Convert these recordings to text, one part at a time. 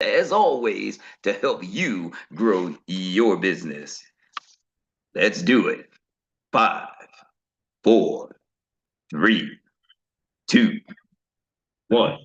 as always, to help you grow your business. Let's do it. Five, four, three, two, one.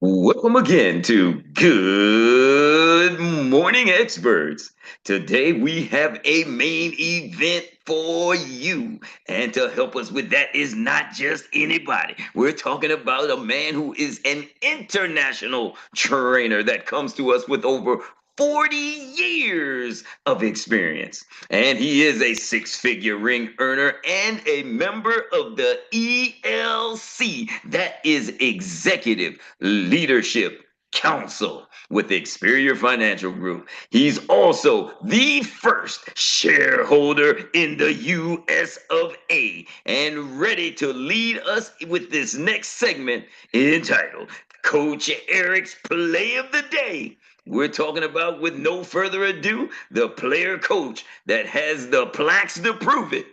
Welcome again to Good Morning Experts. Today we have a main event for you. And to help us with that is not just anybody. We're talking about a man who is an international trainer that comes to us with over 40 years of experience. And he is a six-figure ring earner and a member of the ELC, that is Executive Leadership Council with Experior Financial Group. He's also the first shareholder in the US of A and ready to lead us with this next segment entitled Coach Erik's Play of the Day. We're talking about, with no further ado, the player coach that has the plaques to prove it.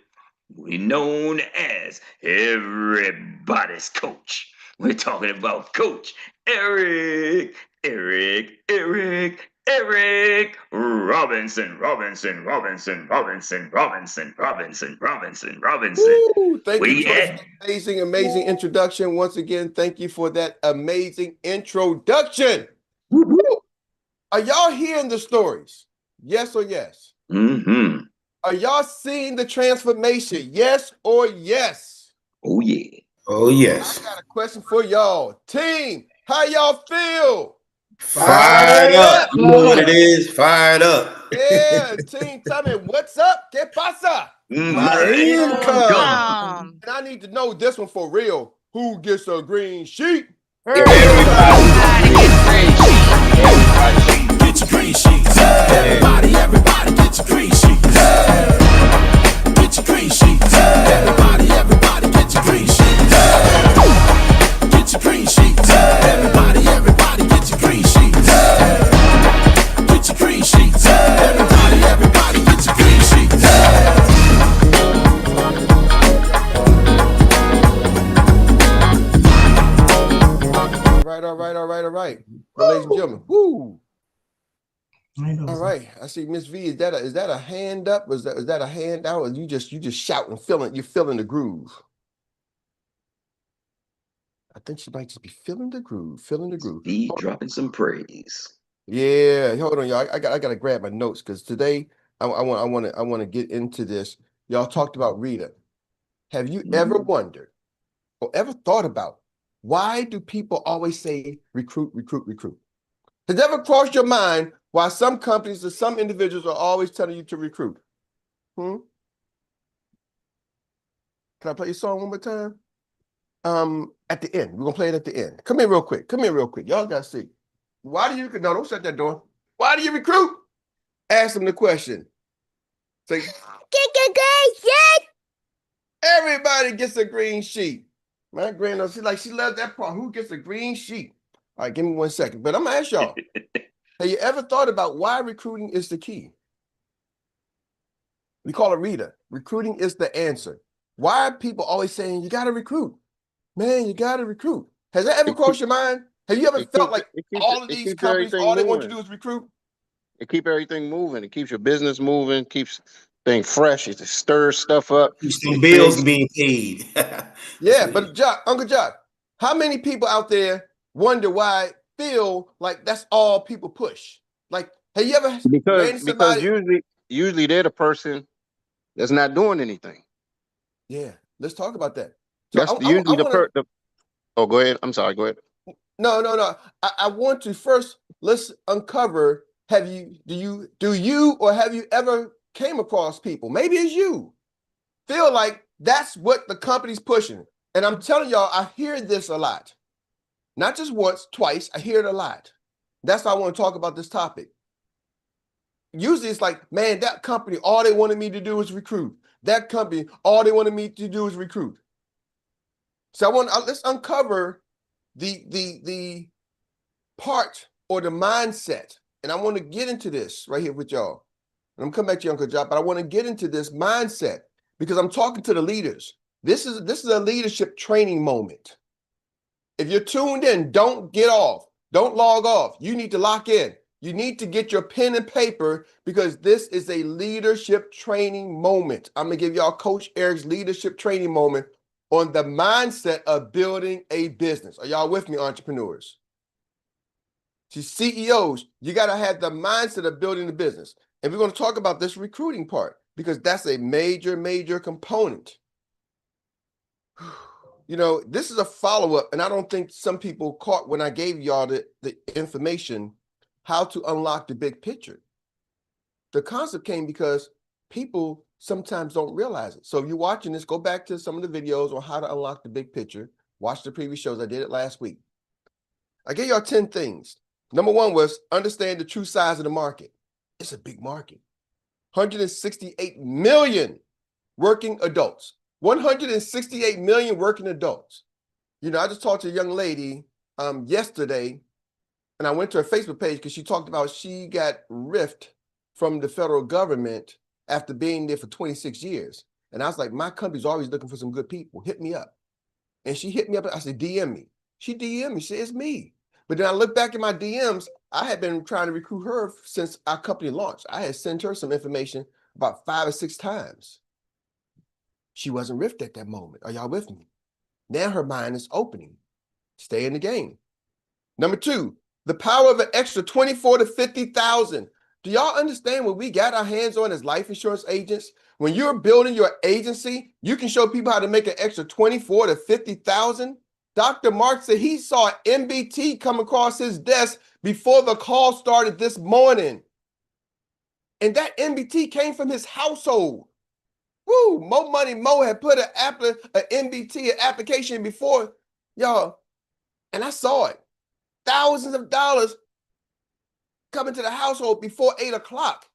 We're known as everybody's coach. We're talking about Coach Erik Robinson, Robinson, Robinson, Robinson, Robinson, Robinson, Robinson, Robinson. Woo! Thank Where you, you Coach. at? Amazing introduction. Once again, thank you for that amazing introduction. Woo, woo. Woo! Are y'all hearing the stories? Yes or yes? Mm-hmm. Are y'all seeing the transformation? Yes or yes? Oh, yeah. Oh, yes. I got a question for y'all. Team, how y'all feel? Fired up. You know what it is? Fired up. Yeah, team, tell me what's up? ¿Qué pasa? My income. And I need to know this one for real. Who gets a green sheet? Everybody. Get your green sheets. Everybody get your green sheets. Get your green sheets. Everybody get your green sheets. Get your green sheets. Everybody get your green sheets. Get your green sheets. Everybody get your green sheets. All right. Well, ladies and gentlemen, woo. All right. I see Miss V. Is that a hand up? Is that a hand out? Or you just shouting, you're feeling the groove. I think she might just be feeling the groove. Be dropping some praise. Yeah, hold on, y'all. I gotta grab my notes because today I want to get into this. Y'all talked about Rita. Have you ever wondered or ever thought about why do people always say recruit? Has it ever crossed your mind why some companies or some individuals are always telling you to recruit? Can I play your song one more time? At the end. We're gonna play it at the end. Come here real quick. Y'all gotta see. Why do you don't shut that door? Why do you recruit? Ask them the question. Say, everybody gets a green sheet. My granddaughter, she loves that part. Who gets a green sheet? All right, give me 1 second. But I'm gonna ask y'all, have you ever thought about why recruiting is the key? We call it Rita. Recruiting is the answer. Why are people always saying you gotta recruit? Man, you gotta recruit. Has that ever crossed your mind? Have you ever felt like all of these companies, all they want you to do is recruit? It keeps everything moving. It keeps your business moving. Keeps things fresh. It stirs stuff up. Some bills being paid. Yeah, but Uncle Jock, how many people out there wonder why feel like that's all people push? Like, have you ever because usually they're the person that's not doing anything. Yeah, let's talk about that. So That's usually the. Oh, go ahead. I'm sorry. Go ahead. No. I want to first, let's uncover, do you or have you ever came across people, maybe it's you, feel like that's what the company's pushing? And I'm telling y'all, I hear this a lot. Not just once, twice, I hear it a lot. That's why I want to talk about this topic. Usually it's like, man, that company, all they wanted me to do is recruit. That company, all they wanted me to do is recruit. So let's uncover the part or the mindset. And I want to get into this right here with y'all. And I'm coming back to you, Uncle Job, but I want to get into this mindset because I'm talking to the leaders. This is a leadership training moment. If you're tuned in, don't get off. Don't log off. You need to lock in. You need to get your pen and paper because this is a leadership training moment. I'm going to give y'all Coach Erik's leadership training moment on the mindset of building a business. Are y'all with me, entrepreneurs? To CEOs, you got to have the mindset of building the business. And we're going to talk about this recruiting part because that's a major, major component. You know, this is a follow-up, and I don't think some people caught when I gave y'all the information how to unlock the big picture. The concept came because people sometimes don't realize it. So if you're watching this, go back to some of the videos on how to unlock the big picture. Watch the previous shows. I did it last week. I gave y'all 10 things. Number one was understand the true size of the market. It's a big market. 168 million working adults. 168 million working adults. You know, I just talked to a young lady yesterday, and I went to her Facebook page because she talked about she got riffed from the federal government after being there for 26 years. And I was like, my company's always looking for some good people. Hit me up. And she hit me up. I said, DM me. She DM'd me. She said, it's me. But then I look back at my DMs. I had been trying to recruit her since our company launched. I had sent her some information about 5 or 6 times. She wasn't riffed at that moment. Are y'all with me? Now her mind is opening. Stay in the game. Number 2, the power of an extra 24 to 50,000. Do y'all understand what we got our hands on as life insurance agents? When you're building your agency, you can show people how to make an extra 24 to 50,000. Dr. Mark said he saw MBT come across his desk before the call started this morning. And that MBT came from his household. Woo, Mo Money Mo had put an MBT, an application before, y'all, and I saw it. Thousands of dollars coming to the household before 8 o'clock.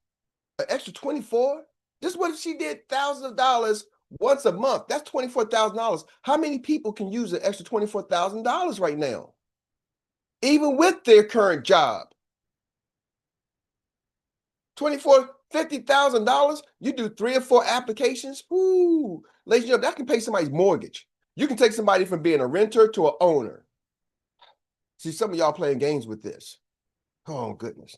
An extra 24? Just what if she did thousands of dollars once a month? That's $24,000. How many people can use an extra $24,000 right now? Even with their current job. $50,000, you do 3 or 4 applications. Woo, ladies and gentlemen, that can pay somebody's mortgage. You can take somebody from being a renter to an owner. See, some of y'all playing games with this. Oh, goodness.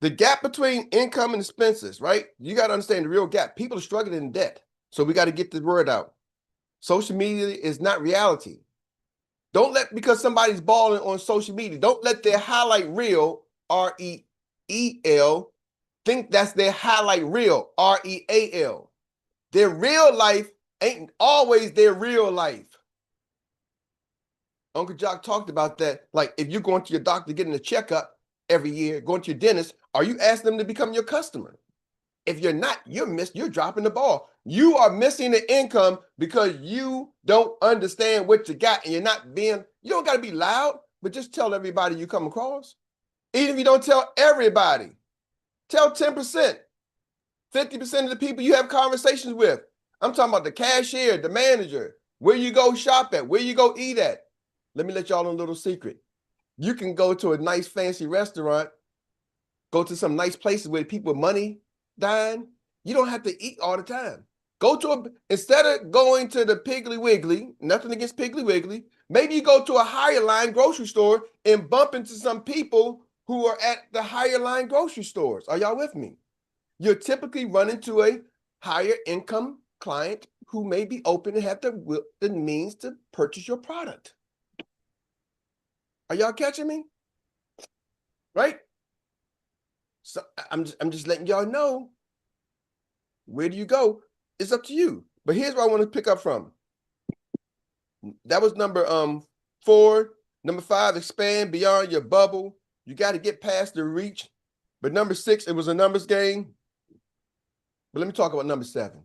The gap between income and expenses, right? You got to understand the real gap. People are struggling in debt. So we got to get the word out. Social media is not reality. Don't let, because somebody's balling on social media, don't let their highlight reel, REEL, think that's their highlight reel, REAL. Their real life ain't always their real life. Uncle Jock talked about that. Like if you're going to your doctor getting a checkup every year, going to your dentist, are you asking them to become your customer? If you're not, you're dropping the ball. You are missing the income because you don't understand what you got and you don't got to be loud, but just tell everybody you come across. Even if you don't tell everybody, tell 10%, 50% of the people you have conversations with. I'm talking about the cashier, the manager, where you go shop at, where you go eat at. Let me let y'all know a little secret. You can go to a nice fancy restaurant, go to some nice places where people with money dine. You don't have to eat all the time. Instead of going to the Piggly Wiggly, nothing against Piggly Wiggly, maybe you go to a higher line grocery store and bump into some people who are at the higher line grocery stores. Are y'all with me? You're typically running to a higher income client who may be open and have the means to purchase your product. Are y'all catching me? Right? So I'm just letting y'all know, where do you go? It's up to you. But here's where I want to pick up from. That was number 4. Number 5, expand beyond your bubble. You got to get past the reach. But number 6, it was a numbers game. But let me talk about number 7.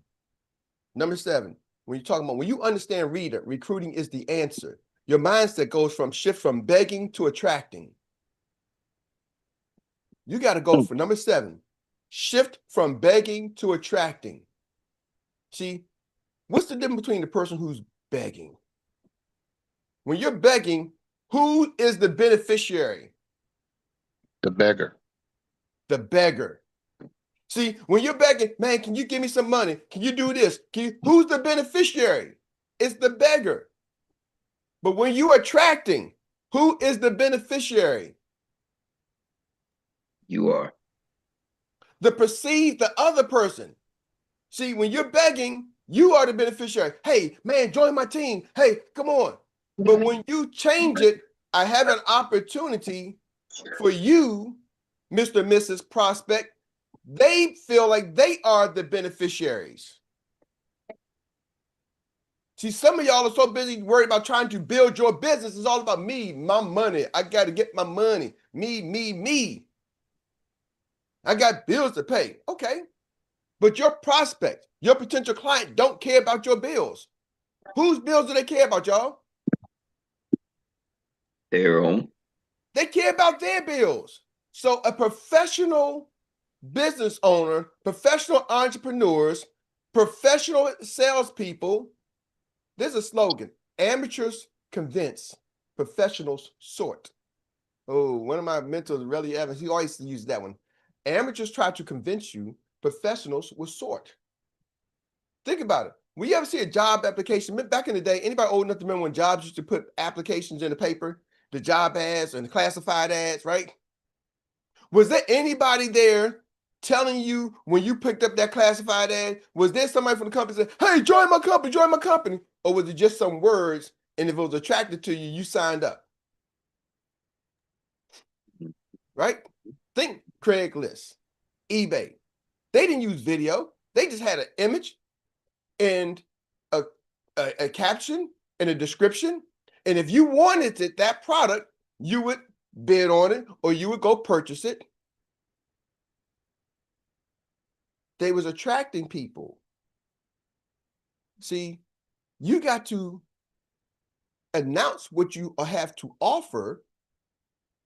Number 7, when you understand recruiting is the answer. Your mindset goes from shift from begging to attracting. You got to go for number 7, shift from begging to attracting. See, what's the difference between the person who's begging? When you're begging, who is the beneficiary? The beggar. The beggar. See, when you're begging, man, can you give me some money? Can you do this? Who's the beneficiary? It's the beggar. But when you're attracting, Who is the beneficiary? You are. The other person. See, when you're begging, you are the beneficiary. Hey, man, join my team. Hey, come on. But when you change it, I have an opportunity for you, Mr. and Mrs. Prospect. They feel like they are the beneficiaries. See, some of y'all are so busy worried about trying to build your business. It's all about me, my money. I got to get my money. Me. I got bills to pay. Okay. But your prospect, your potential client don't care about your bills. Whose bills do they care about, y'all? Their own. They care about their bills. So a professional business owner, professional entrepreneurs, professional salespeople, there's a slogan: amateurs convince, professionals sort. Oh, one of my mentors, Relly Evans, he always used that one. Amateurs try to convince you, professionals will sort. Think about it. When you ever see a job application, back in the day, anybody old enough to remember when jobs used to put applications in the paper, the job ads and the classified ads, right? Was there anybody there telling you when you picked up that classified ad, was there somebody from the company that said, hey, join my company? Or was it just some words, and if it was attracted to you, you signed up? Right? Think Craigslist, eBay. They didn't use video. They just had an image and a caption and a description. And if you wanted it, that product, you would bid on it or you would go purchase it. They was attracting people. See, you got to announce what you have to offer.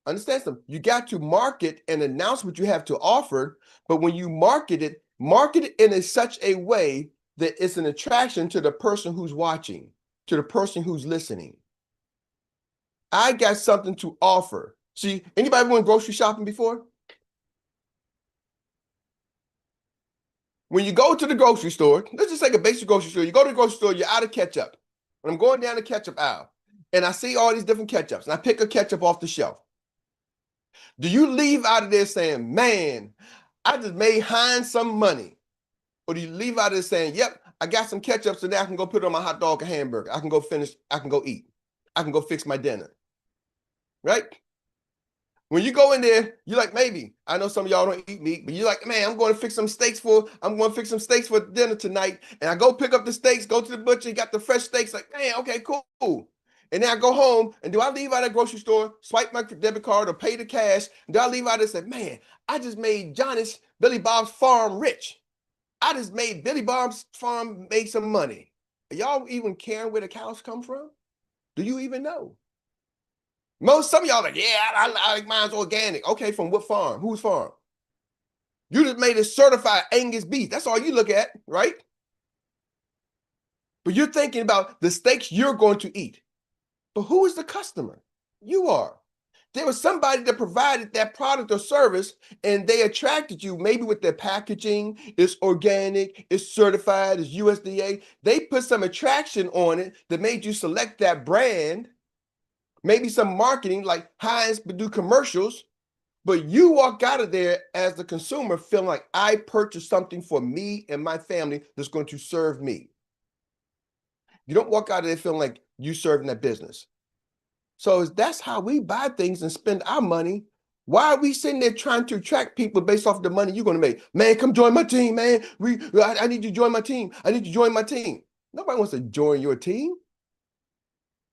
Understand something. You got to market and announce what you have to offer. But when you market it in such a way that it's an attraction to the person who's watching, to the person who's listening. I got something to offer. See, anybody went grocery shopping before? When you go to the grocery store, let's just take a basic grocery store. You go to the grocery store, you're out of ketchup. And I'm going down the ketchup aisle, and I see all these different ketchups, and I pick a ketchup off the shelf. Do you leave out of there saying, man, I just made Heinz some money? Or do you leave out of there saying, yep, I got some ketchup, so now I can go put it on my hot dog or hamburger. I can go finish, I can go eat. I can go fix my dinner. Right? When you go in there, you're like, maybe, I know some of y'all don't eat meat, but you're like, man, I'm going to fix some steaks for dinner tonight. And I go pick up the steaks, go to the butcher, got the fresh steaks, like, man, okay, cool. And then I go home, and do I leave out of the grocery store, swipe my debit card or pay the cash? And do I leave out and say, man, I just made Billy Bob's farm rich. I just made Billy Bob's farm make some money. Are y'all even caring where the cows come from? Do you even know? Some of y'all like, yeah, I like mine's organic. Okay, from what farm? Whose farm? You just made a certified Angus beef. That's all you look at, right? But you're thinking about the steaks you're going to eat. But who is the customer? You are. There was somebody that provided that product or service, and they attracted you, maybe with their packaging. It's organic, it's certified, it's USDA. They put some attraction on it that made you select that brand. Maybe some marketing like Heinz do commercials, but you walk out of there as the consumer feeling like I purchased something for me and my family that's going to serve me. You don't walk out of there feeling like you serving that business. So that's how we buy things and spend our money. Why are we sitting there trying to attract people based off the money you're going to make? Man, come join my team, man. I need you to join my team. I need you to join my team. Nobody wants to join your team.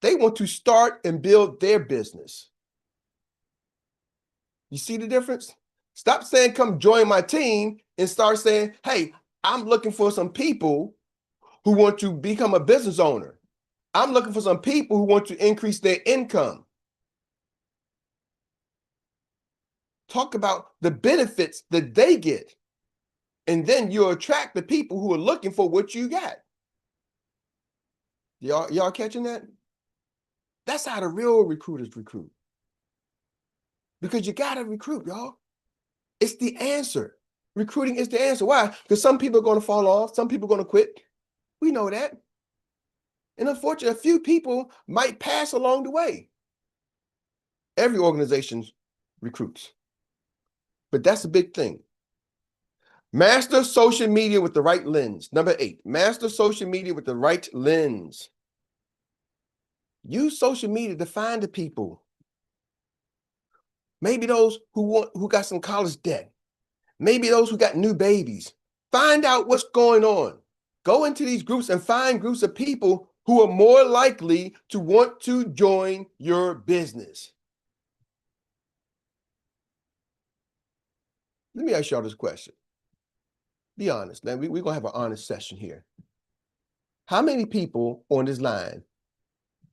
They want to start and build their business. You see the difference? Stop saying, come join my team, and start saying, hey, I'm looking for some people who want to become a business owner. I'm looking for some people who want to increase their income. Talk about the benefits that they get. And then you'll attract the people who are looking for what you got. Y'all catching that? That's how the real recruiters recruit. Because you got to recruit, y'all. It's the answer. Recruiting is the answer. Why? Because some people are going to fall off. Some people are going to quit. We know that. And unfortunately, a few people might pass along the way. Every organization recruits. But that's a big thing. Master social media with the right lens. Number 8, master social media with the right lens. Use social media to find the people. Maybe those who got some college debt. Maybe those who got new babies. Find out what's going on. Go into these groups and find groups of people who are more likely to want to join your business. Let me ask y'all this question. Be honest. Now, we're going to have an honest session here. How many people on this line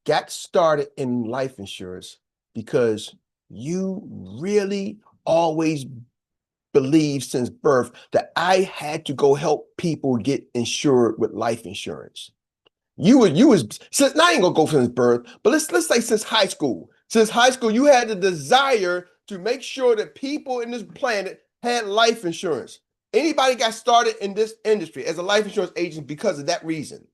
got started in life insurance because you really always believed since birth that I had to go help people get insured with life insurance? You was since, now I ain't gonna go since birth, but let's say since high school. Since high school, you had the desire to make sure that people in this planet had life insurance. Anybody got started in this industry as a life insurance agent because of that reason?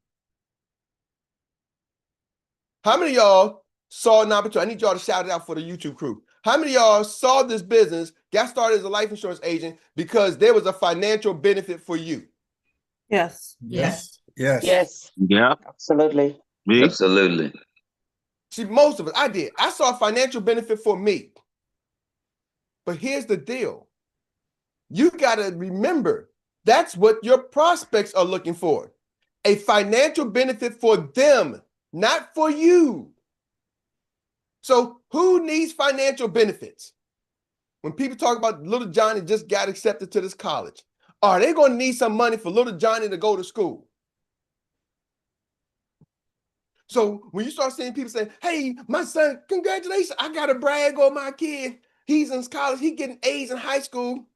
How many of y'all saw an opportunity? I need y'all to shout it out for the YouTube crew. How many of y'all saw this business, got started as a life insurance agent because there was a financial benefit for you? Yes. Yes. Yes. Yes, Yeah. absolutely. Me? Absolutely. See, most of us, I did. I saw a financial benefit for me. But here's the deal. You got to remember, that's what your prospects are looking for. A financial benefit for them, not for you. So who needs financial benefits? When people talk about little Johnny just got accepted to this college, are they going to need some money for little Johnny to go to school? So when you start seeing people saying, hey, my son, congratulations, I got to brag on my kid. He's in college, he's getting A's in high school.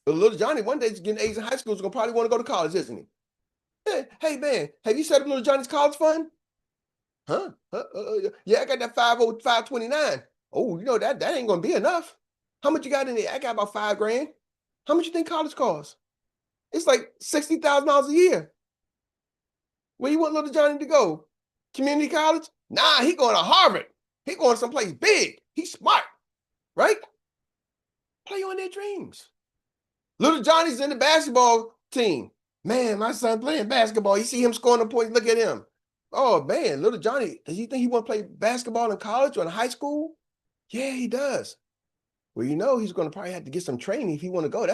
But little Johnny, one day he's getting A's in high school, is going to probably want to go to college, isn't he? Hey, man, have you set up little Johnny's college fund? Huh? Yeah, I got that 529. Oh, you know, that ain't going to be enough. How much you got in there? I got about $5,000. How much you think college costs? It's like $60,000 a year. Where you want little Johnny to go? Community college? Nah, he going to Harvard. He going someplace big. He's smart, right? Play on their dreams. Little Johnny's in the basketball team. Man, my son playing basketball. You see him scoring a point. Look at him. Oh, man, little Johnny, does he think he want to play basketball in college or in high school? Yeah, he does. Well, you know, he's going to probably have to get some training if he want to go.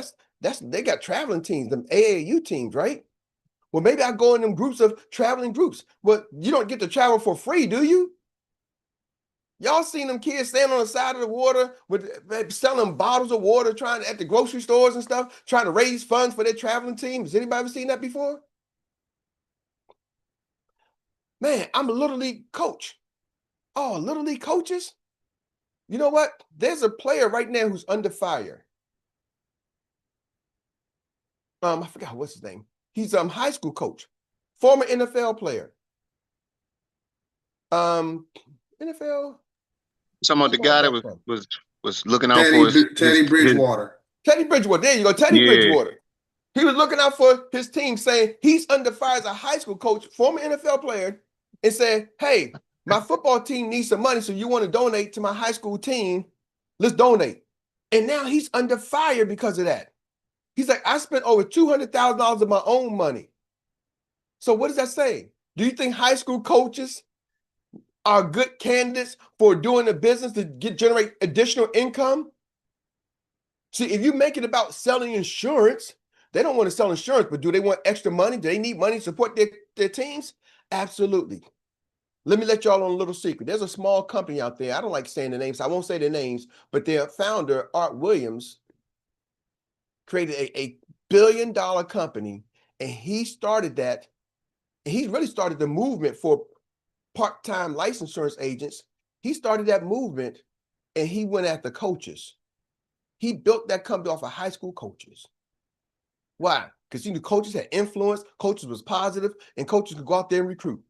They got traveling teams, them AAU teams, right? Well, maybe I go in them groups of traveling groups. Well, you don't get to travel for free, do you? Y'all seen them kids standing on the side of the water with selling bottles of water, trying at the grocery stores and stuff, trying to raise funds for their traveling team. Has anybody ever seen that before? Man, I'm a Little League coach. Oh, Little League coaches? You know what? There's a player right now who's under fire. I forgot what's his name. He's a high school coach, former NFL player. NFL. Some of the guy that was looking out for Teddy Bridgewater. Teddy Bridgewater. There you go, Teddy Bridgewater. He was looking out for his team, saying he's under fire as a high school coach, former NFL player, and said, hey, my football team needs some money, so you want to donate to my high school team? Let's donate. And now he's under fire because of that. He's like, I spent over $200,000 of my own money. So what does that say? Do you think high school coaches are good candidates for doing a business to generate additional income? See, if you make it about selling insurance, they don't want to sell insurance, but do they want extra money? Do they need money to support their teams? Absolutely. Let me let y'all on a little secret. There's a small company out there. I don't like saying the names. So I won't say their names, but their founder, Art Williams, created a billion-dollar company, and he started that. And he really started the movement for part-time life insurance agents. He started that movement, and he went after coaches. He built that company off of high school coaches. Why? Because the coaches had influence, coaches was positive, and coaches could go out there and recruit.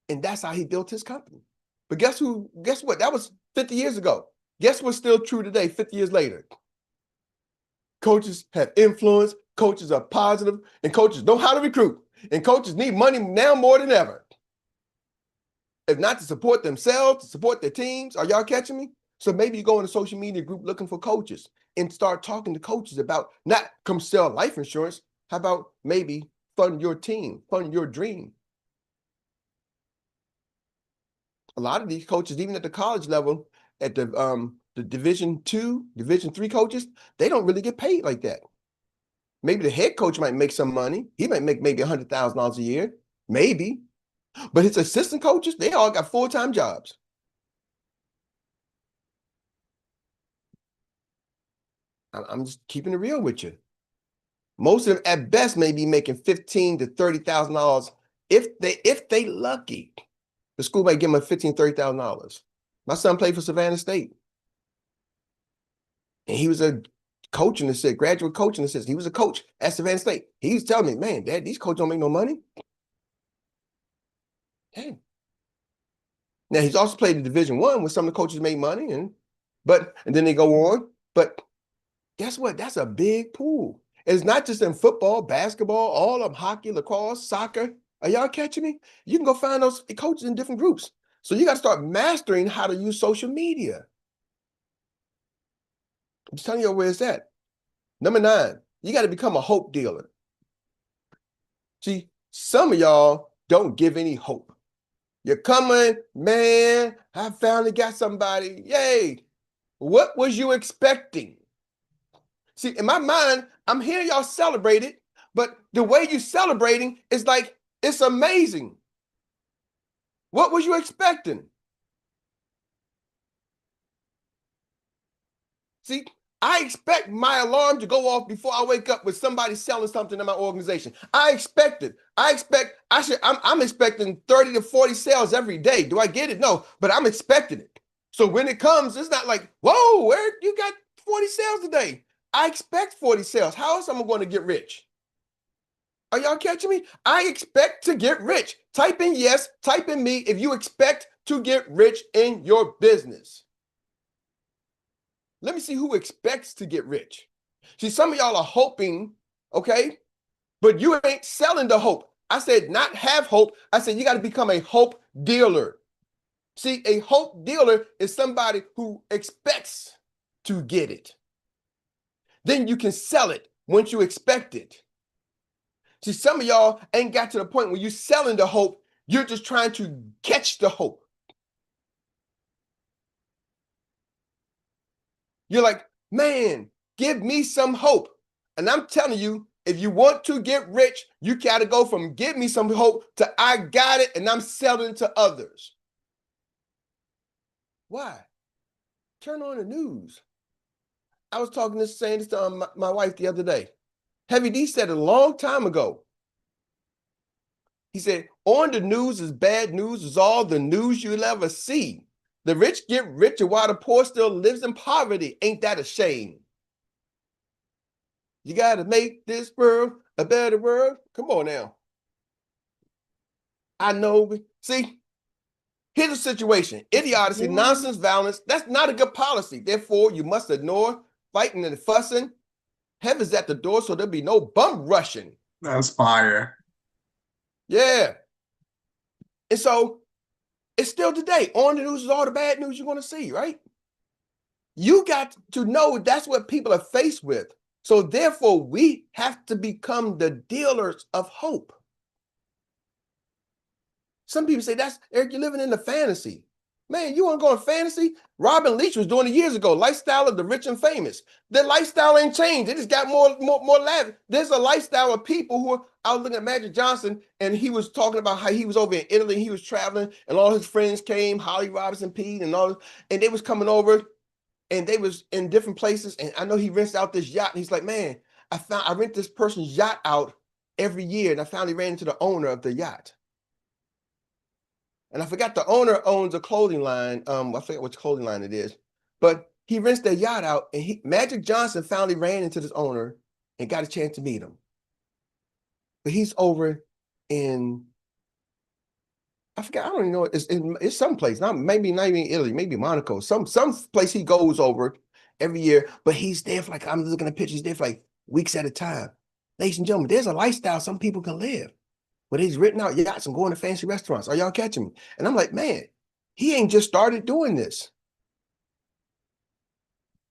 And that's how he built his company. But guess what? That was 50 years ago. Guess what's still true today, 50 years later? Coaches have influence, coaches are positive, and coaches know how to recruit. And coaches need money now more than ever. If not to support themselves, to support their teams. Are y'all catching me? So maybe you go in a social media group looking for coaches and start talking to coaches about not come sell life insurance. How about maybe fund your team, fund your dream? A lot of these coaches, even at the college level, at the Division II, Division III coaches, they don't really get paid like that. Maybe the head coach might make some money. He might make maybe $100,000 a year, maybe. But his assistant coaches, they all got full-time jobs. I'm just keeping it real with you. Most of them at best may be making $15,000 to $30,000 if they lucky. The school might give them $15,000, $30,000. My son played for Savannah State. And he was a coach in the city, graduate coach in the city. He was a coach at Savannah State. He was telling me, man, Dad, these coaches don't make no money. Hey. Now he's also played in Division I where some of the coaches made money, and then they go on. But guess what? That's a big pool. It's not just in football, basketball, all of them, hockey, lacrosse, soccer. Are y'all catching me? You can go find those coaches in different groups. So you got to start mastering how to use social media. I'm just telling you where it's at. Number 9, you got to become a hope dealer. See, some of y'all don't give any hope. You're coming, man, I finally got somebody. Yay. What was you expecting? See, in my mind, I'm hearing y'all celebrate it, but the way you're celebrating is like, it's amazing. What was you expecting? See, I expect my alarm to go off before I wake up with somebody selling something in my organization. I expect it. I'm expecting 30 to 40 sales every day. Do I get it? No, but I'm expecting it. So when it comes, it's not like, whoa, where you got 40 sales today? I expect 40 sales. How else am I going to get rich? Are y'all catching me? I expect to get rich. Type in yes, type in me if you expect to get rich in your business. Let me see who expects to get rich. See, some of y'all are hoping, okay, but you ain't selling the hope. I said not have hope. I said you got to become a hope dealer. See, a hope dealer is somebody who expects to get it. Then you can sell it once you expect it. See, some of y'all ain't got to the point where you're selling the hope. You're just trying to catch the hope. You're like, man, give me some hope. And I'm telling you, if you want to get rich, you got to go from give me some hope to I got it and I'm selling to others. Why? Turn on the news. I was saying this to my wife the other day. Heavy D said it a long time ago. He said, on the news is bad news is all the news you'll ever see. The rich get richer while the poor still lives in poverty. Ain't that a shame? You got to make this world a better world. Come on now. I know. See, here's the situation. Idiocy, nonsense, violence. That's not a good policy. Therefore, you must ignore fighting and fussing. Heaven's at the door, so there'll be no bum rushing. That's fire. Yeah. And so it's still today. On the news is all the bad news you're going to see, right? You got to know that's what people are faced with. So therefore, we have to become the dealers of hope. Some people say, that's Eric, you're living in the fantasy. Man, you want to go in fantasy? Robin Leach was doing it years ago. Lifestyle of the rich and famous. Their lifestyle ain't changed. It just got more lavish. There's a lifestyle of people who I was looking at Magic Johnson, and he was talking about how he was over in Italy. And he was traveling, and all his friends came, Holly Robinson, Pete, and all, and they was coming over, and they was in different places. And I know he rents out this yacht. And he's like, man, I rent this person's yacht out every year, and I finally ran into the owner of the yacht. And I forgot the owner owns a clothing line. I forget which clothing line it is, but he rents their yacht out, and Magic Johnson finally ran into this owner and got a chance to meet him. But he's over in, I forgot, I don't even know, it's someplace, maybe not even Italy, maybe Monaco, some place he goes over every year, but he's there for like, I'm looking at pictures, he's there for like weeks at a time. Ladies and gentlemen, there's a lifestyle some people can live. But he's written out yachts and going to fancy restaurants. Are y'all catching me? And I'm like, man, he ain't just started doing this.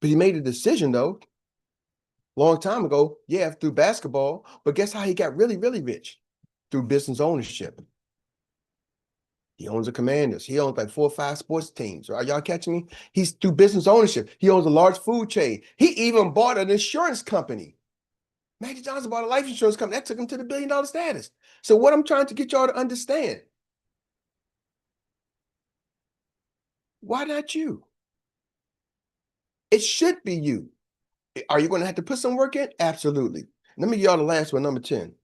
But he made a decision though, long time ago, yeah, through basketball. But guess how he got really, really rich? Through business ownership. He owns the Commanders. He owns like 4 or 5 sports teams. Are y'all catching me? He's through business ownership. He owns a large food chain. He even bought an insurance company. Magic Johnson bought a life insurance company. That took him to the $1 billion status. So what I'm trying to get y'all to understand, why not you? It should be you. Are you going to have to put some work in? Absolutely. Let me give y'all the last one, number 10.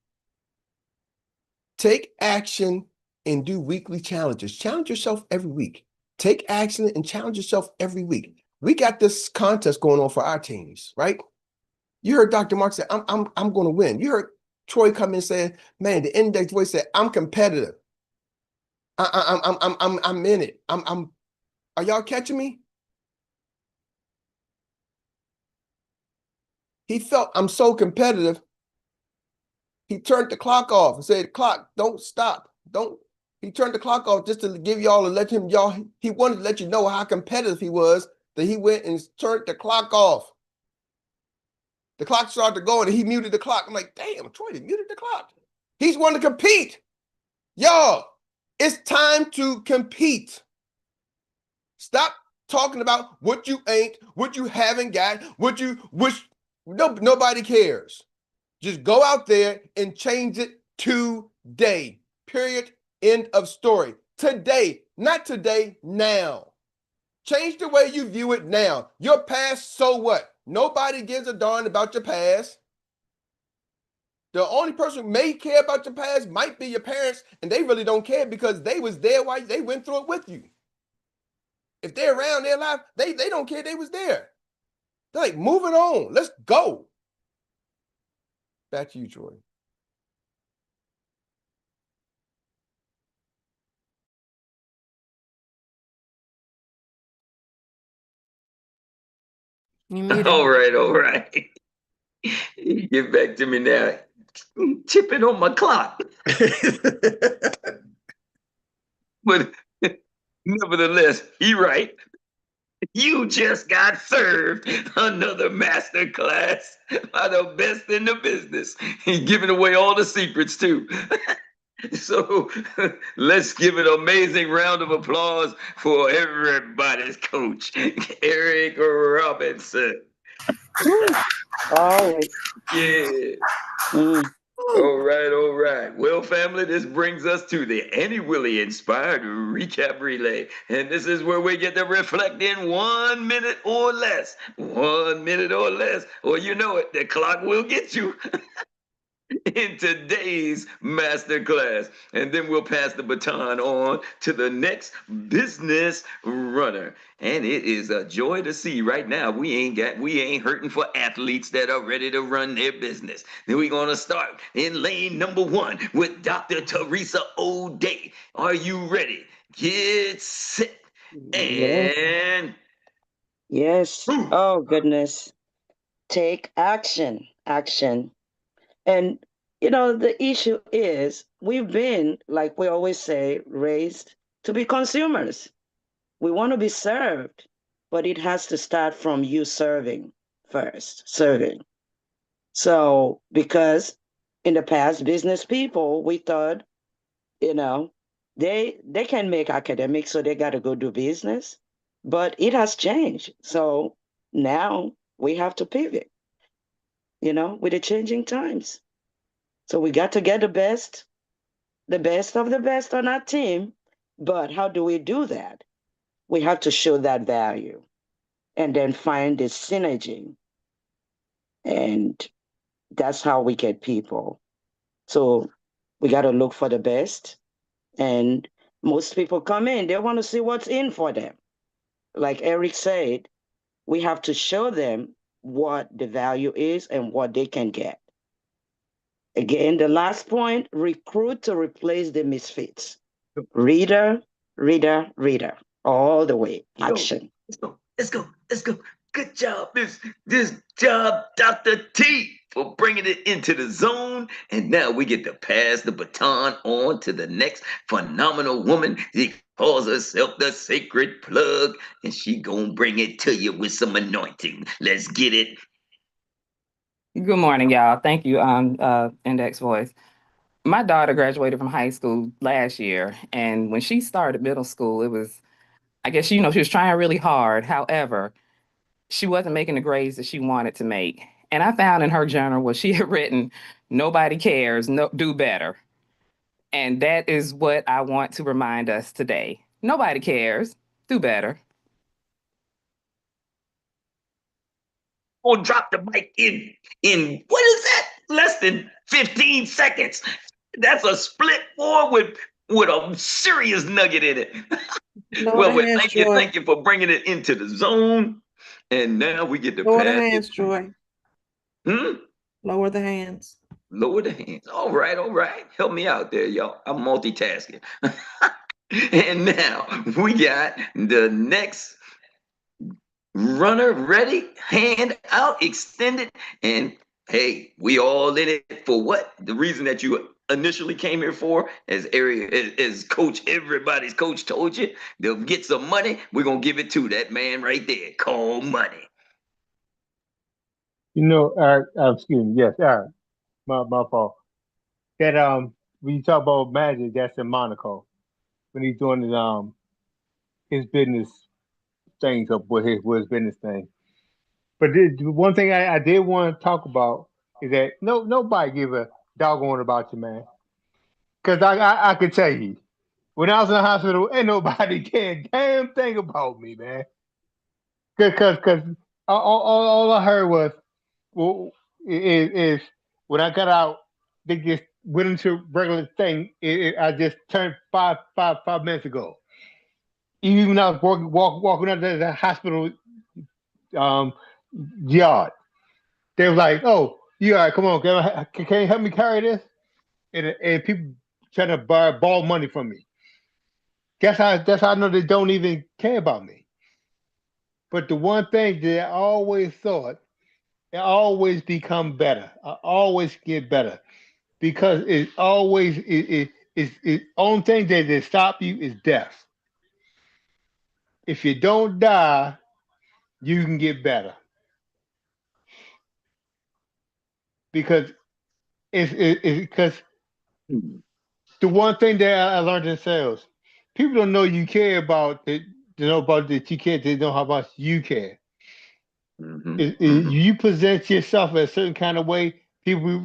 Take action and do weekly challenges. Challenge yourself every week. Take action and challenge yourself every week. We got this contest going on for our teams, right? You heard Dr. Mark say, I'm going to win. You heard Troy come in and say, man, the index voice said, I'm competitive. I'm in it. Are y'all catching me? He felt I'm so competitive. He turned the clock off and said, clock, don't stop. He turned the clock off just to give y'all and let him, he wanted to let you know how competitive he was, that he went and turned the clock off. The clock started going and he muted the clock. I'm like, damn, Troy, he muted the clock. He's wanting to compete. Y'all, it's time to compete. Stop talking about what you ain't, what you haven't got, what you wish. Nobody cares. Just go out there and change it today. Period. End of story. Today, not today, now. Change the way you view it now. Your past, so what? Nobody gives a darn about your past. The only person who may care about your past might be your parents, and they really don't care because they was there while they went through it with you. If they're around, they're alive, they don't care they was there. They're like, moving on, let's go. Back to you, Troy. You muted. All right. Get back to me now. Chipping on my clock. But nevertheless, he right. You just got served another master class by the best in the business. He's giving away all the secrets too. So let's give an amazing round of applause for everybody's coach, Erik Robinson. All right. Yeah. Mm. All right. Well, family, this brings us to the Annie Willie inspired recap relay. And this is where we get to reflect in 1 minute or less. 1 minute or less. Or you know it, the clock will get you. In today's masterclass. And then we'll pass the baton on to the next business runner. And it is a joy to see right now we ain't hurting for athletes that are ready to run their business. Then we're gonna start in lane number 1 with Dr. Teresa O'Day. Are you ready? Get set Yes. and Yes. Oh, goodness. Take action. Action. And, the issue is we've been, like we always say, raised to be consumers. We want to be served, but it has to start from you serving first, serving. So, because in the past, business people, we thought, they can make academics, so they got to go do business. But it has changed. So now we have to pivot, with the changing times. So we got to get the best of the best on our team. But how do we do that? We have to show that value and then find the synergy. And that's how we get people. So we got to look for the best. And most people come in, they want to see what's in for them. Like Erik said, we have to show them what the value is and what they can get. Again, the last point, recruit to replace the misfits. Reader, all the way. Action. Let's go. Good job, this job, Dr. T, for bringing it into the zone. And now we get to pass the baton on to the next phenomenal woman, the calls herself the sacred plug, and she gonna bring it to you with some anointing. Let's get it. Good morning, y'all. Thank you, Index Voice. My daughter graduated from high school last year, and when she started middle school, it was, I guess, she was trying really hard. However, she wasn't making the grades that she wanted to make. And I found in her journal where she had written, "Nobody cares, no, do better." And that is what I want to remind us today. Nobody cares, do better. Gonna drop the mic in what is that? Less than 15 seconds. That's a split four with a serious nugget in it. Lower Well, the hands, Joy. thank you for bringing it into the zone. And now we get to Lower the pass it. hands, Joy. Hmm? Lower the hands. Lower the hands. All right, all right. Help me out there, y'all. I'm multitasking. And now we got the next runner ready, hand out, extended. And hey, we all in it for what? The reason that you initially came here for, as coach, everybody's coach told you, they'll get some money. We're gonna give it to that man right there. Call money. You know, Eric, excuse me, yes, Eric, my fault. That when you talk about Magic, that's in Monaco when he's doing his business things up with his business thing. But the one thing I did want to talk about is that nobody give a doggone about you, man. Because I could tell you, when I was in the hospital, ain't nobody cared damn thing about me, man. Because all I heard was, well, is when I got out, they just went into regular thing. I just turned five minutes ago. Even when I was walking out of the hospital um, yard, they were like, "Oh, you all right? Come on, can you help me carry this?" And people trying to borrow money from me. That's how I know they don't even care about me. But the one thing that I always thought, I always become better. I always get better because it always it only thing that stop you is death. If you don't die, you can get better because it's because the one thing that I learned in sales, people don't know you care about it. They know about that you care. They know how much you care. You present yourself a certain kind of way, people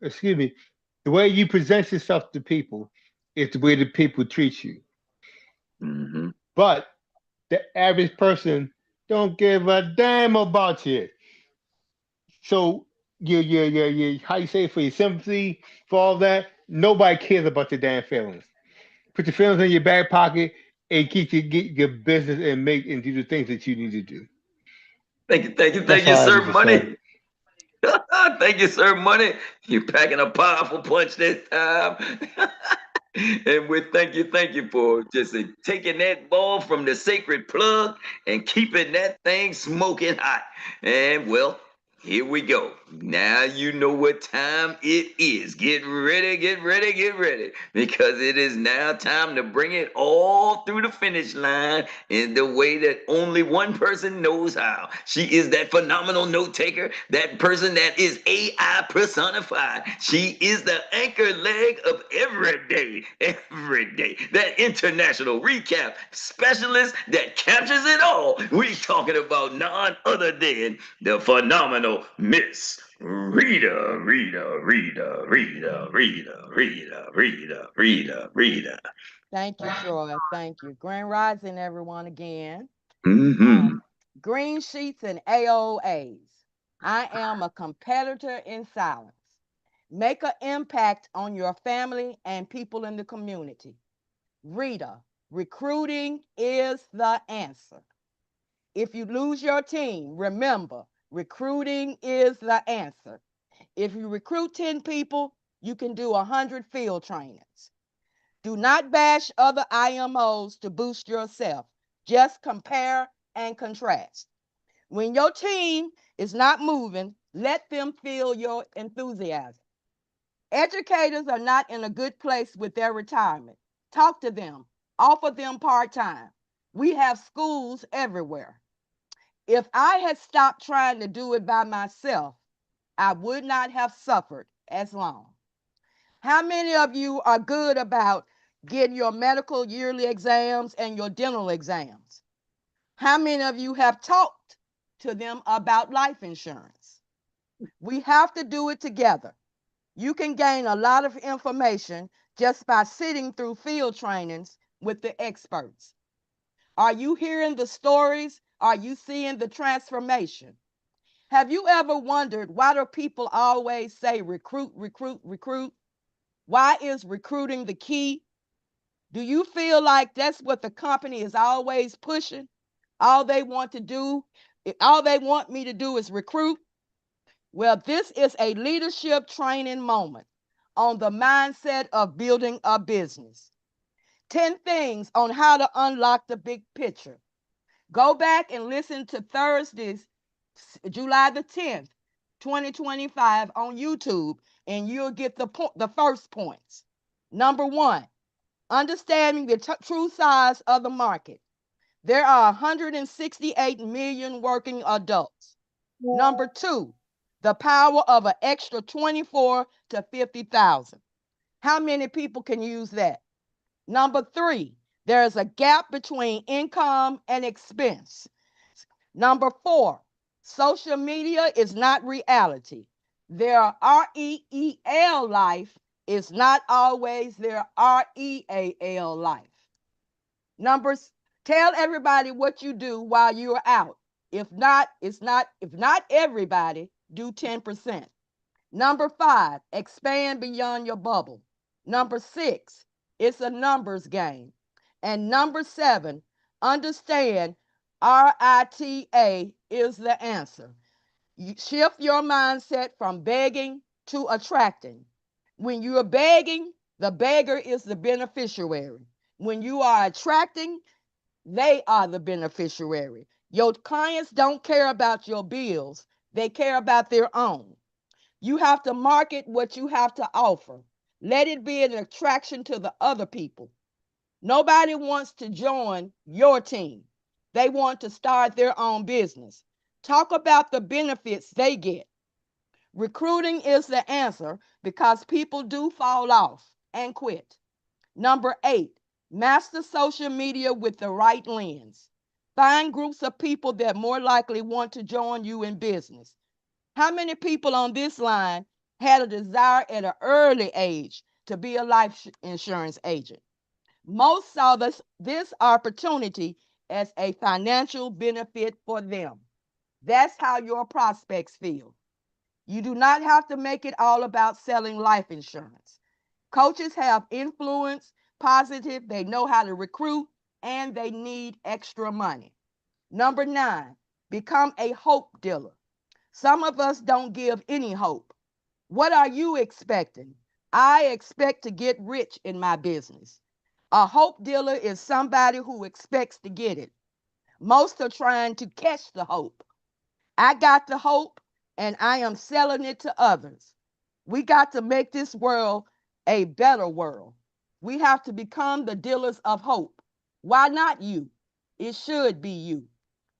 excuse me, the way you present yourself to people is the way that people treat you. But the average person don't give a damn about you. So how you say, for your sympathy, for all that, nobody cares about your damn feelings. Put your feelings in your back pocket and get your business and make and do the things that you need to do. That's Thank all you, I sir, need to say. money. Thank you, sir, money. You're packing a powerful punch this time. And we thank you for just taking that ball from the sacred plug and keeping that thing smoking hot. And well, here we go. Now you know what time it is. Get ready, get ready, get ready. Because it is now time to bring it all through the finish line in the way that only one person knows how. She is that phenomenal note taker, that person that is AI personified. She is the anchor leg of every day. That international recap specialist that captures it all. We talking about none other than the phenomenal Miss Rita. Thank you, Troy. Thank you. Grand Rising, everyone, again. Mm-hmm. Green sheets and AOAs. I am a competitor in silence. Make an impact on your family and people in the community. Rita, recruiting is the answer. If you lose your team, remember, recruiting is the answer. If you recruit 10 people, you can do 100 field trainings. Do not bash other IMOs to boost yourself. Just compare and contrast. When your team is not moving, let them feel your enthusiasm. Educators are not in a good place with their retirement. Talk to them, offer them part-time. We have schools everywhere. If I had stopped trying to do it by myself, I would not have suffered as long. How many of you are good about getting your medical yearly exams and your dental exams? How many of you have talked to them about life insurance? We have to do it together. You can gain a lot of information just by sitting through field trainings with the experts. Are you hearing the stories? Are you seeing the transformation? Have you ever wondered why do people always say recruit, recruit, recruit? Why is recruiting the key? Do you feel like that's what the company is always pushing? All they want to do, all they want me to do is recruit? Well, this is a leadership training moment on the mindset of building a business. 10 things on how to unlock the big picture. Go back and listen to Thursday's July the 10th, 2025 on YouTube, and you'll get the first points. Number one, understanding the true size of the market. There are 168 million working adults. Number two, the power of an extra 24 to 50,000. How many people can use that? Number three, there is a gap between income and expense. Number four, social media is not reality. Their REEL life is not always their REAL life. Numbers, tell everybody what you do while you're out. If not, if not everybody, do 10%. Number five, expand beyond your bubble. Number six, it's a numbers game. And number seven, understand RITA is the answer. You shift your mindset from begging to attracting. When you are begging, the beggar is the beneficiary. When you are attracting, they are the beneficiary. Your clients don't care about your bills, they care about their own. You have to market what you have to offer. Let it be an attraction to the other people. Nobody wants to join your team. They want to start their own business. Talk about the benefits they get. Recruiting is the answer because people do fall off and quit. Number eight, master social media with the right lens. Find groups of people that more likely want to join you in business. How many people on this line had a desire at an early age to be a life insurance agent? Most saw this opportunity as a financial benefit for them. That's how your prospects feel. You do not have to make it all about selling life insurance. Coaches have influence, positive, they know how to recruit, and they need extra money. Number nine, become a hope dealer. Some of us don't give any hope. What are you expecting? I expect to get rich in my business. A hope dealer is somebody who expects to get it. Most are trying to catch the hope. I got the hope and I am selling it to others. We got to make this world a better world. We have to become the dealers of hope. Why not you? It should be you.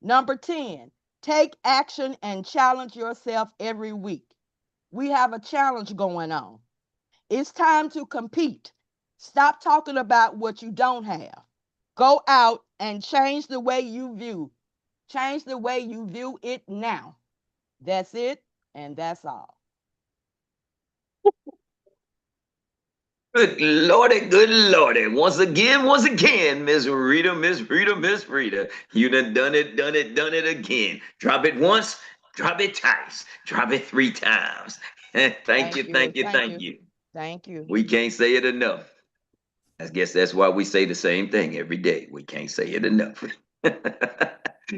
Number 10, take action and challenge yourself every week. We have a challenge going on. It's time to compete. Stop talking about what you don't have. Go out and change the way you view. Change the way you view it now. That's it, and that's all. Good Lordy, good Lordy. Once again, Miss Rita, Miss Rita, Miss Rita. You done it again. Drop it once, drop it twice, drop it three times. Thank you, thank you, thank you. Thank you. We can't say it enough. I guess that's why we say the same thing every day. We can't say it enough.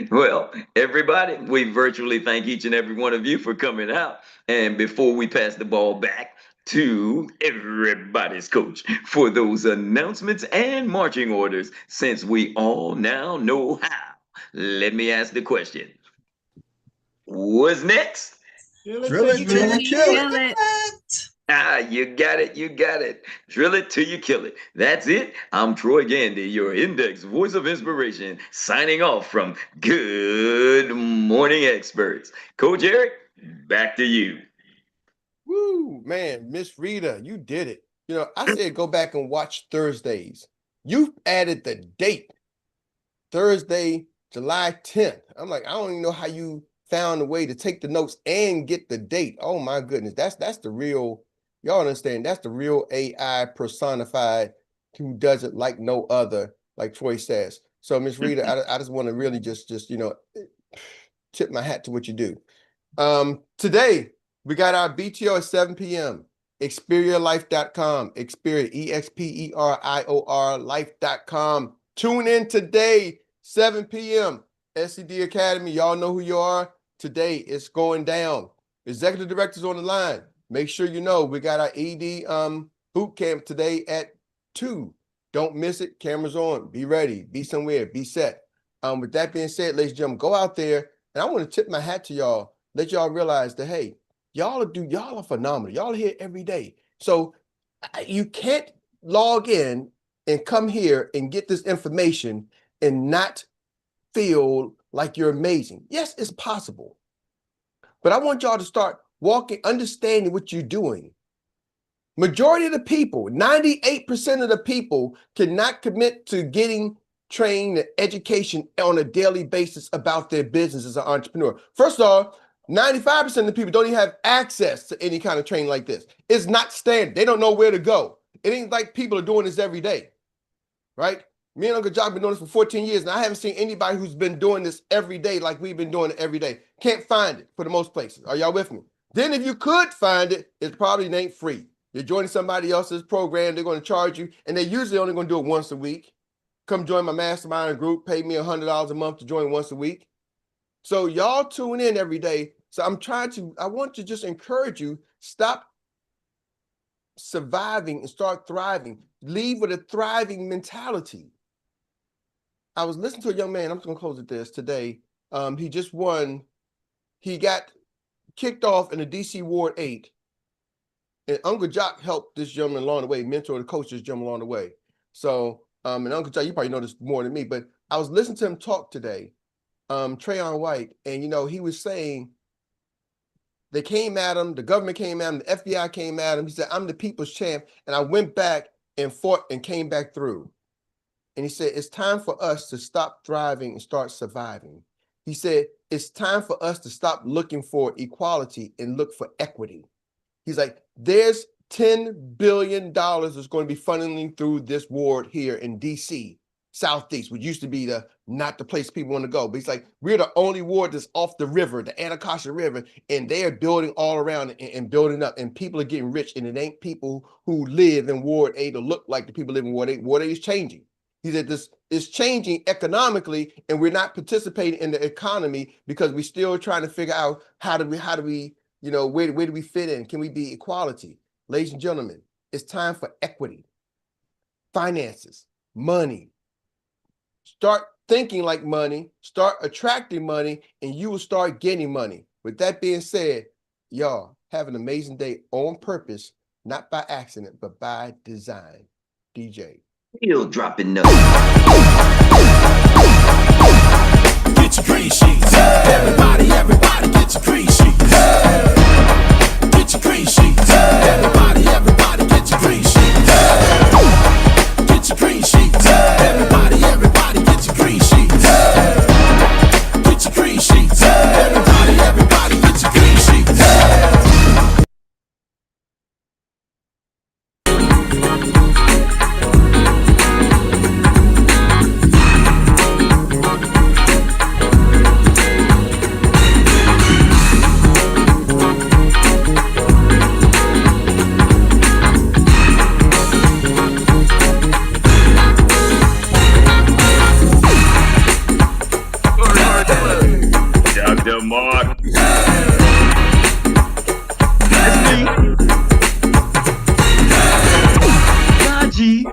Well, everybody, we virtually thank each and every one of you for coming out. And before we pass the ball back to everybody's coach for those announcements and marching orders, since we all now know how, let me ask the question. What's next? Drill it, drill it, drill it. Ah, you got it. You got it. Drill it till you kill it. That's it. I'm Troy Gandy, your index voice of inspiration, signing off from Good Morning Experts. Coach Erik, back to you. Woo, man, Miss Rita, you did it. You know, I said go back and watch Thursdays. You added the date, Thursday, July 10th. I'm like, I don't even know how you found a way to take the notes and get the date. Oh my goodness, that's the real. Y'all understand? That's the real AI personified, who does it like no other, like Troy says. So, Miss Rita, I just want to really just tip my hat to what you do. Today we got our BTO at 7 p.m. ExperiorLife.com. Experior, EXPERIOR life.com. Tune in today, 7 p.m. SCD Academy. Y'all know who you are. Today it's going down. Executive directors on the line. Make sure you know we got our ED boot camp today at 2. Don't miss it. Cameras on. Be ready. Be somewhere. Be set. With that being said, ladies and gentlemen, go out there. And I want to tip my hat to y'all. Let y'all realize that, hey, y'all are phenomenal. Y'all are here every day. So you can't log in and come here and get this information and not feel like you're amazing. Yes, it's possible. But I want y'all to start walking, understanding what you're doing. Majority of the people, 98% of the people cannot commit to getting trained and education on a daily basis about their business as an entrepreneur. First of all, 95% of the people don't even have access to any kind of training like this. It's not standard. They don't know where to go. It ain't like people are doing this every day, right? Me and Uncle John have been doing this for 14 years, and I haven't seen anybody who's been doing this every day like we've been doing it every day. Can't find it for the most places. Are y'all with me? Then if you could find it, it probably ain't free. You're joining somebody else's program, they're going to charge you, and they're usually only going to do it once a week. Come join my mastermind group, pay me $100 a month to join once a week. So y'all tune in every day. So I want to just encourage you, stop surviving and start thriving. Leave with a thriving mentality. I was listening to a young man, I'm just gonna close with this today. He just won, he got kicked off in the DC Ward 8. And Uncle Jock helped this gentleman along the way, mentor and coach this gentleman along the way. So, and Uncle Jock, you probably know this more than me, but I was listening to him talk today, Trayon White, and he was saying, they came at him, the government came at him, the FBI came at him. He said, I'm the people's champ. And I went back and fought and came back through. And he said, it's time for us to stop thriving and start surviving. He said, it's time for us to stop looking for equality and look for equity. He's like, there's $10 billion that's going to be funneling through this ward here in DC, Southeast, which used to be not the place people want to go. But he's like, we're the only ward that's off the river, the Anacostia River, and they are building all around and building up, and people are getting rich, and it ain't people who live in Ward 8 or look like the people living in Ward 8. Ward 8 is changing. He said this is changing economically, and we're not participating in the economy because we're still trying to figure out how do we where do we fit in? Can we be equality? Ladies and gentlemen, it's time for equity, finances, money. Start thinking like money, start attracting money, and you will start getting money. With that being said, y'all have an amazing day on purpose, not by accident, but by design. DJ. Still dropping nuts. Get your green sheets. Everybody get your green sheets. Get your green sheets. Everybody get your green sheets. Get your green sheets. Everybody get your green sheets. Get your green sheets. Everybody get your green sheets. Dr. Mark. That's me. Gaji.